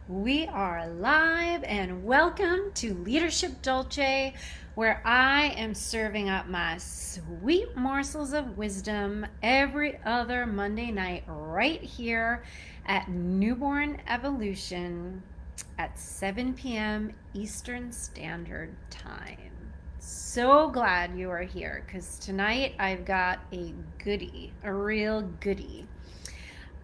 We are live and welcome to Leadership Dolce, where I am serving up my sweet morsels of wisdom every other Monday night right here at Newborn Evolution at 7 p.m. Eastern Standard Time. So glad you are here because tonight I've got a goodie, a real goodie.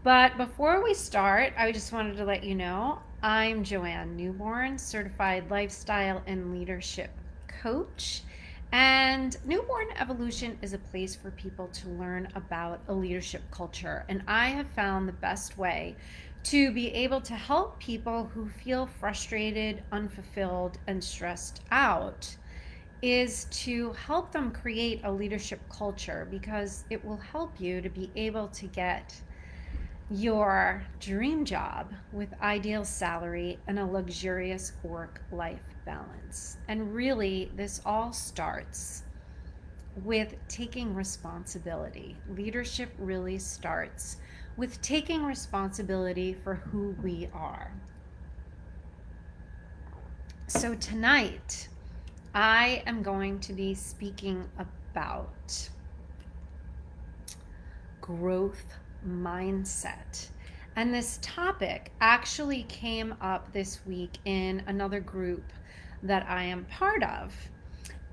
But before we start, I just wanted to let you know I'm Joanne Newborn, certified lifestyle and leadership coach. And Newborn Evolution is a place for people to learn about a leadership culture. And I have found the best way to be able to help people who feel frustrated, unfulfilled, and stressed out is to help them create a leadership culture because it will help you to be able to get your dream job with ideal salary and a luxurious work-life balance. And really, this all starts with taking responsibility. Leadership really starts with taking responsibility for who we are. So tonight, I am going to be speaking about growth mindset. And this topic actually came up this week in another group that I am part of.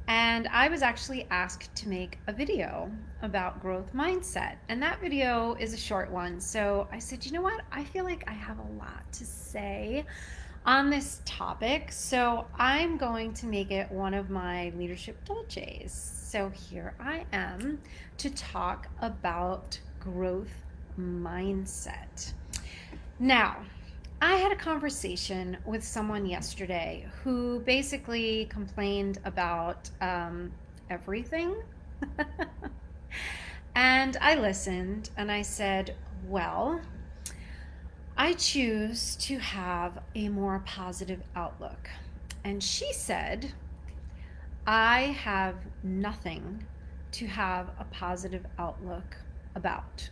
And I was actually asked to make a video about growth mindset. And that video is a short one. So I said, you know what? I feel like I have a lot to say on this topic. So I'm going to make it one of my leadership dolces. So here I am to talk about growth mindset. Now, I had a conversation with someone yesterday who basically complained about everything. And I listened and I said, well, I choose to have a more positive outlook. And she said, I have nothing to have a positive outlook about.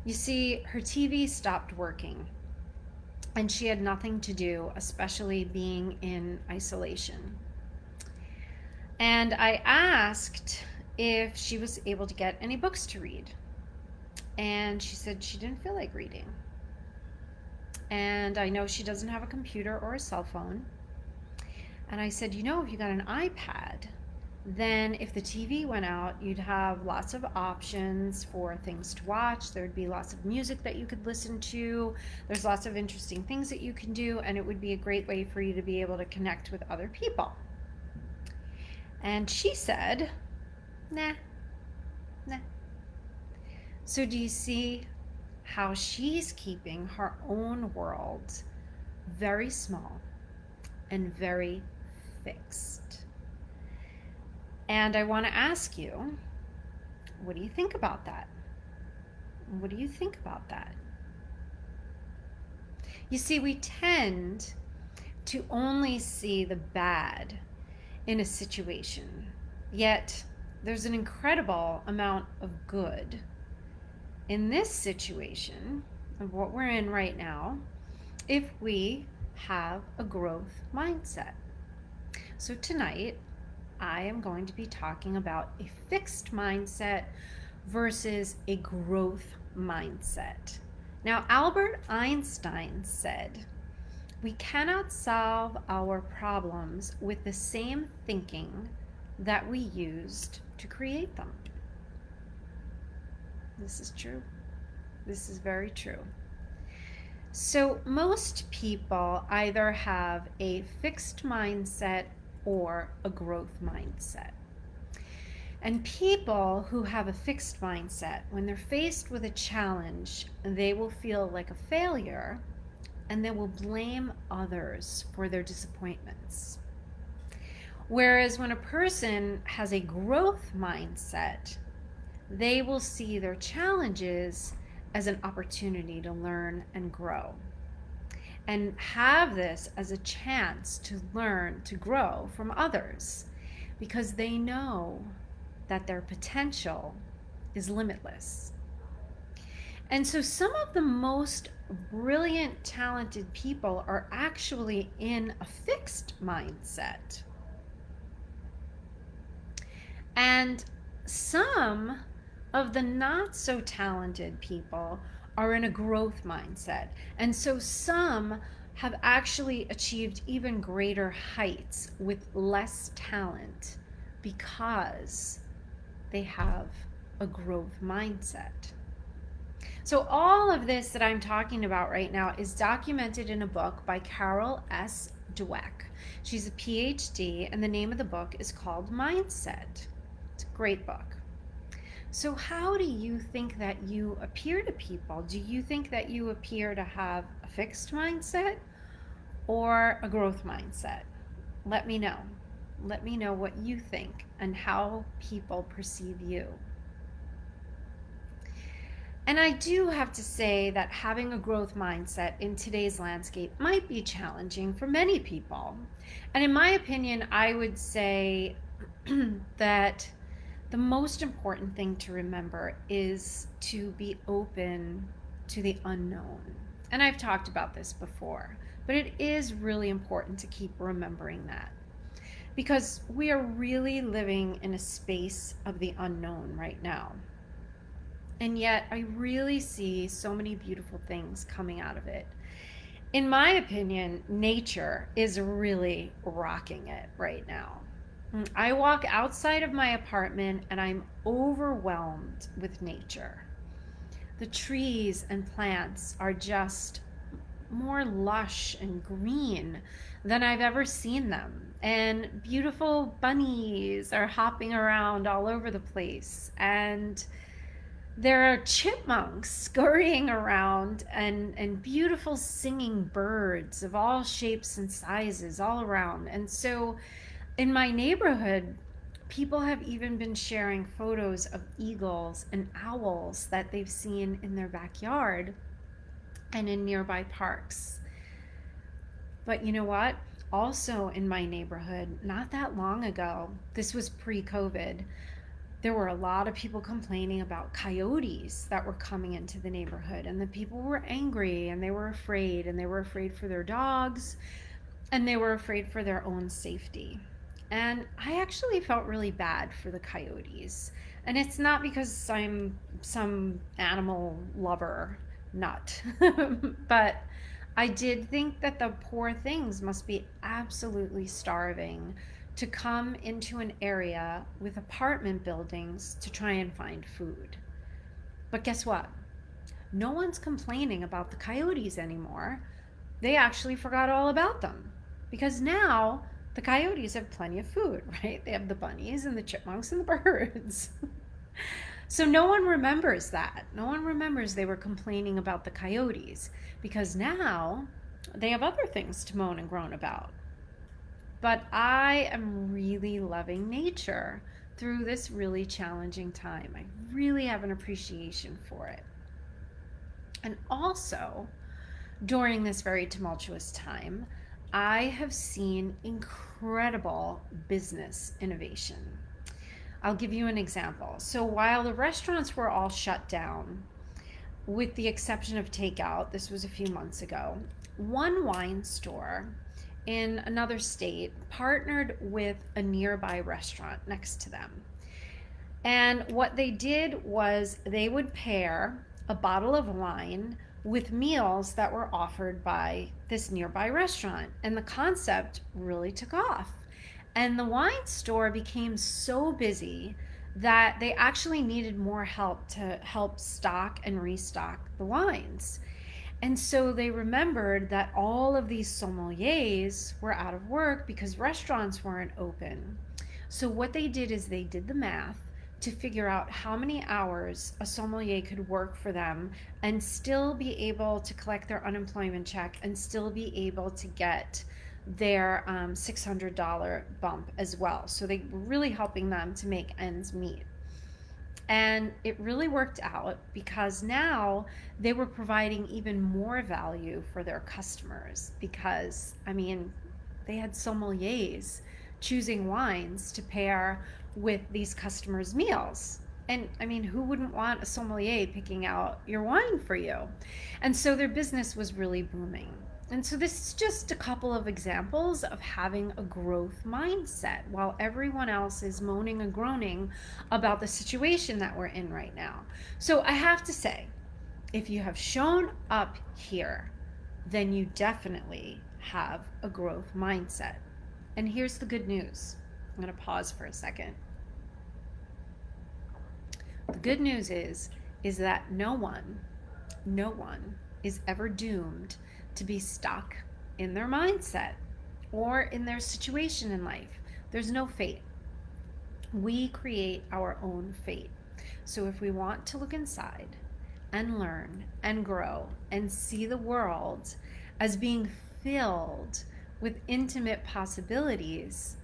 You see, her TV stopped working and she had nothing to do, especially being in isolation. And I asked if she was able to get any books to read. And she said she didn't feel like reading. And I know she doesn't have a computer or a cell phone. And I said, you know, if you got an iPad, then if the TV went out, you'd have lots of options for things to watch. There'd be lots of music that you could listen to. There's lots of interesting things that you can do, and it would be a great way for you to be able to connect with other people. And she said, nah. So do you see how she's keeping her own world very small and very fixed? And I want to ask you, what do you think about that? What do you think about that? You see, we tend to only see the bad in a situation, yet there's an incredible amount of good in this situation of what we're in right now if we have a growth mindset. So tonight, I am going to be talking about a fixed mindset versus a growth mindset. Now, Albert Einstein said, we cannot solve our problems with the same thinking that we used to create them. This is true. This is very true. So most people either have a fixed mindset or a growth mindset. And people who have a fixed mindset, when they're faced with a challenge, they will feel like a failure and they will blame others for their disappointments. Whereas when a person has a growth mindset, they will see their challenges as an opportunity to learn and grow, and have this as a chance to learn to grow from others because they know that their potential is limitless. And so some of the most brilliant, talented people are actually in a fixed mindset. And some of the not so talented people are in a growth mindset. And so some have actually achieved even greater heights with less talent because they have a growth mindset. So, all of this that I'm talking about right now is documented in a book by Carol S. Dweck. She's a PhD, and the name of the book is called Mindset. It's a great book. So, how do you think that you appear to people? Do you think that you appear to have a fixed mindset or a growth mindset? Let me know. Let me know what you think and how people perceive you. And I do have to say that having a growth mindset in today's landscape might be challenging for many people. And in my opinion, I would say that the most important thing to remember is to be open to the unknown. And I've talked about this before, but it is really important to keep remembering that because we are really living in a space of the unknown right now. And yet, I really see so many beautiful things coming out of it. In my opinion, nature is really rocking it right now. I walk outside of my apartment and I'm overwhelmed with nature. The trees and plants are just more lush and green than I've ever seen them. And beautiful bunnies are hopping around all over the place. And there are chipmunks scurrying around and beautiful singing birds of all shapes and sizes all around. And so in my neighborhood, people have even been sharing photos of eagles and owls that they've seen in their backyard and in nearby parks. But you know what? Also in my neighborhood, not that long ago, this was pre-COVID, there were a lot of people complaining about coyotes that were coming into the neighborhood, and the people were angry and they were afraid for their dogs, and they were afraid for their own safety. And I actually felt really bad for the coyotes. And it's not because I'm some animal lover nut, but I did think that the poor things must be absolutely starving to come into an area with apartment buildings to try and find food. But guess what? No one's complaining about the coyotes anymore. They actually forgot all about them because now the coyotes have plenty of food, right? They have the bunnies and the chipmunks and the birds. So no one remembers that. No one remembers they were complaining about the coyotes because now they have other things to moan and groan about. But I am really loving nature through this really challenging time. I really have an appreciation for it. And also, during this very tumultuous time, I have seen incredible business innovation. I'll give you an example. So while the restaurants were all shut down, with the exception of takeout, this was a few months ago, one wine store in another state partnered with a nearby restaurant next to them. And what they did was they would pair a bottle of wine with meals that were offered by this nearby restaurant. And the concept really took off. And the wine store became so busy that they actually needed more help to help stock and restock the wines. And so they remembered that all of these sommeliers were out of work because restaurants weren't open. So what they did is they did the math to figure out how many hours a sommelier could work for them and still be able to collect their unemployment check and still be able to get their $600 bump as well. So they were really helping them to make ends meet. And it really worked out because now they were providing even more value for their customers because, I mean, they had sommeliers choosing wines to pair with these customers' meals. And I mean, who wouldn't want a sommelier picking out your wine for you? And so their business was really booming. And so this is just a couple of examples of having a growth mindset while everyone else is moaning and groaning about the situation that we're in right now. So I have to say, if you have shown up here, then you definitely have a growth mindset. And here's the good news. I'm going to pause for a second. The good news is that no one is ever doomed to be stuck in their mindset or in their situation in life. There's no fate. We create our own fate. So if we want to look inside and learn and grow and see the world as being filled with intimate possibilities,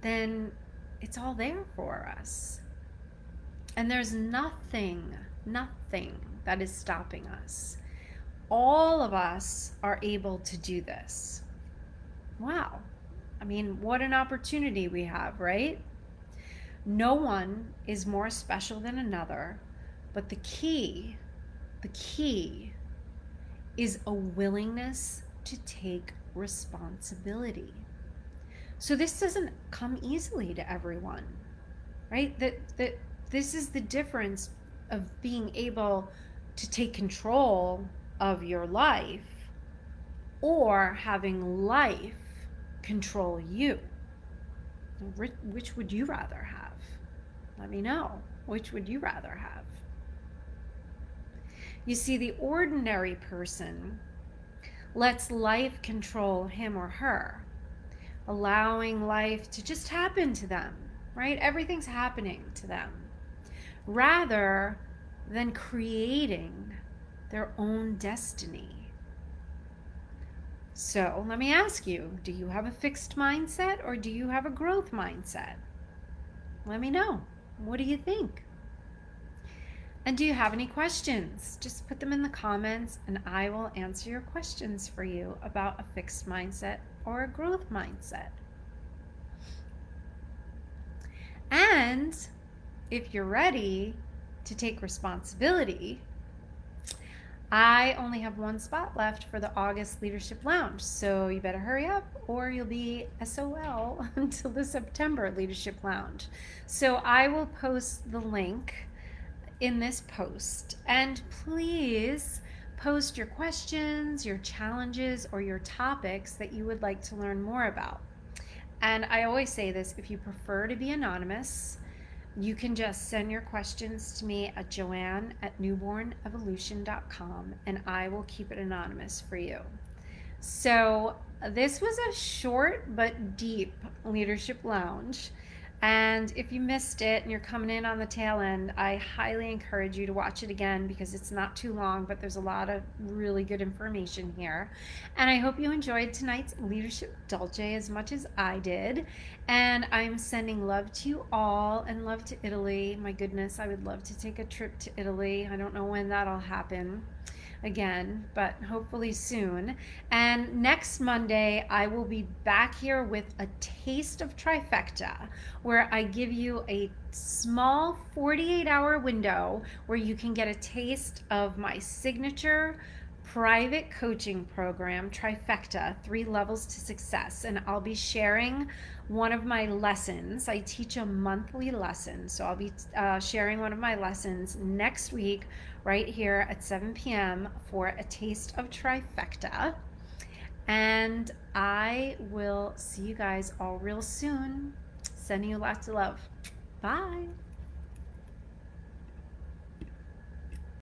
then it's all there for us. And there's nothing that is stopping us. All of us are able to do this. Wow. I mean, what an opportunity we have, right? No one is more special than another, but the key is a willingness to take responsibility. So this doesn't come easily to everyone, right? That this is the difference of being able to take control of your life or having life control you. Which would you rather have? Let me know. Which would you rather have? You see, the ordinary person lets life control him or her, allowing life to just happen to them, right? Everything's happening to them, rather than creating their own destiny. So let me ask you, do you have a fixed mindset or do you have a growth mindset? Let me know. What do you think? And do you have any questions? Just put them in the comments and I will answer your questions for you about a fixed mindset or a growth mindset. And if you're ready to take responsibility, I only have one spot left for the August Leadership Lounge, so you better hurry up or you'll be SOL until the September Leadership Lounge. So I will post the link in this post, and please post your questions, your challenges, or your topics that you would like to learn more about. And I always say this, if you prefer to be anonymous, you can just send your questions to me at joanne@newbornevolution.com and I will keep it anonymous for you. So this was a short but deep leadership lounge. And if you missed it and you're coming in on the tail end, I highly encourage you to watch it again because it's not too long, but there's a lot of really good information here. And I hope you enjoyed tonight's Leadership Dolce as much as I did. And I'm sending love to you all and love to Italy. My goodness, I would love to take a trip to Italy. I don't know when that'll happen again, but hopefully soon. And next Monday, I will be back here with a taste of trifecta, where I give you a small 48-hour window where you can get a taste of my signature private coaching program, Trifecta, 3 Levels to Success. And I'll be sharing one of my lessons. I teach a monthly lesson. So I'll be sharing one of my lessons next week right here at 7 p.m. for a taste of Trifecta. And I will see you guys all real soon. Sending you lots of love. Bye.